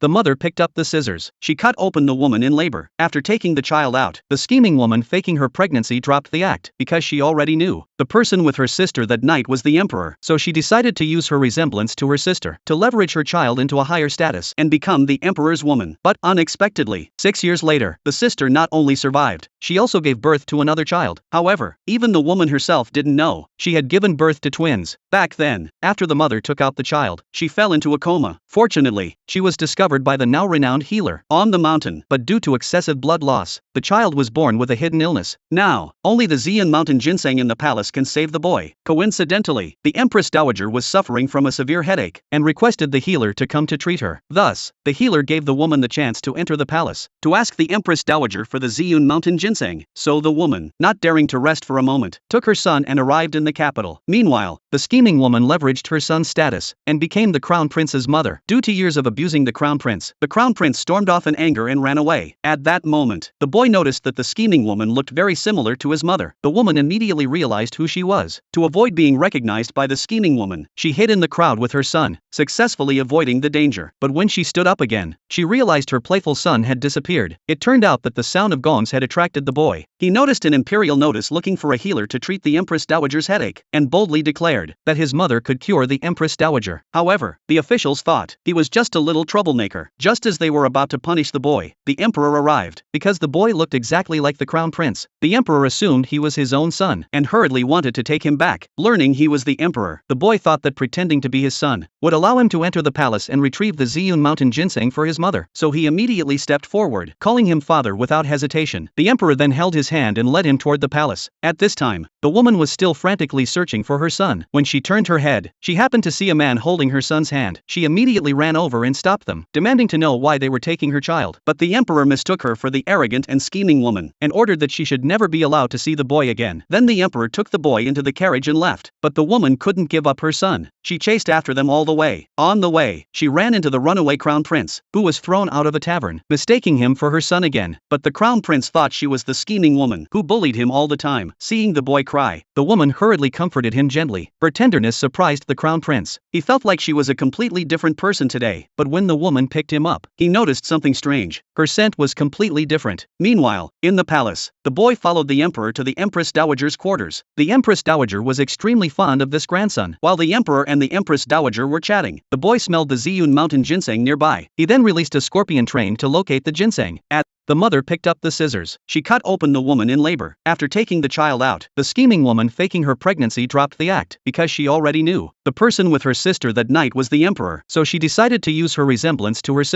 the mother picked up the scissors. She cut open the woman in labor. After taking the child out, the scheming woman faking her pregnancy dropped the act, because she already knew the person with her sister that night was the emperor, so she decided to use her resemblance to her sister to leverage her child into a higher status and become the emperor's woman. But unexpectedly, 6 years later, the sister not only survived, she also gave birth to another child. However, even the woman herself didn't know she had given birth to twins. Back then, after the mother took out the child, she fell into a coma. Fortunately, she was discovered by the now renowned healer on the mountain, but due to excessive blood loss, the child was born with a hidden illness. Now, only the Xian mountain ginseng in the palace can save the boy. Coincidentally, the Empress Dowager was suffering from a severe headache and requested the healer to come to treat her. Thus, the healer gave the woman the chance to enter the palace to ask the Empress Dowager for the Xian mountain ginseng. So the woman, not daring to rest for a moment, took her son and arrived in the capital. Meanwhile, the scheming woman leveraged her son's status and became the crown prince's mother. Due to years of abusing the crown prince stormed off in anger and ran away. At that moment, the boy noticed that the scheming woman looked very similar to his mother. The woman immediately realized who she was. To avoid being recognized by the scheming woman, she hid in the crowd with her son, successfully avoiding the danger. But when she stood up again, she realized her playful son had disappeared. It turned out that the sound of gongs had attracted the boy. He noticed an imperial notice looking for a healer to treat the Empress Dowager's headache, and boldly declared that his mother could cure the Empress Dowager. However, the officials thought he was just a little troublemaker. Just as they were about to punish the boy, the emperor arrived. Because the boy looked exactly like the crown prince, the emperor assumed he was his own son and hurriedly wanted to take him back. Learning he was the emperor, the boy thought that pretending to be his son would allow him to enter the palace and retrieve the Xian mountain ginseng for his mother. So he immediately stepped forward, calling him father without hesitation. The emperor then held his hand and led him toward the palace. At this time, the woman was still frantically searching for her son. When she turned her head, she happened to see a man holding her son's hand. She immediately ran over and stopped them, demanding to know why they were taking her child. But the emperor mistook her for the arrogant and scheming woman and ordered that she should never be allowed to see the boy again. Then the emperor took the boy into the carriage and left. But the woman couldn't give up her son. She chased after them all the way. On the way, she ran into the runaway crown prince, who was thrown out of a tavern, mistaking him for her son again. But the crown prince thought she was the scheming woman who bullied him all the time. Seeing the boy cry, the woman hurriedly comforted him gently. Her tenderness surprised the crown prince. He felt like she was a completely different person today. But when the woman picked him up, he noticed something strange. Her scent was completely different. Meanwhile, in the palace, the boy followed the emperor to the Empress Dowager's quarters. The Empress Dowager was extremely fond of this grandson. While the emperor and the Empress Dowager were chatting, the boy smelled the Xian mountain ginseng nearby. He then released a scorpion train to locate the ginseng. The mother picked up the scissors. She cut open the woman in labor. After taking the child out, the scheming woman faking her pregnancy dropped the act, because she already knew the person with her sister that night was the emperor, so she decided to use her resemblance to her sister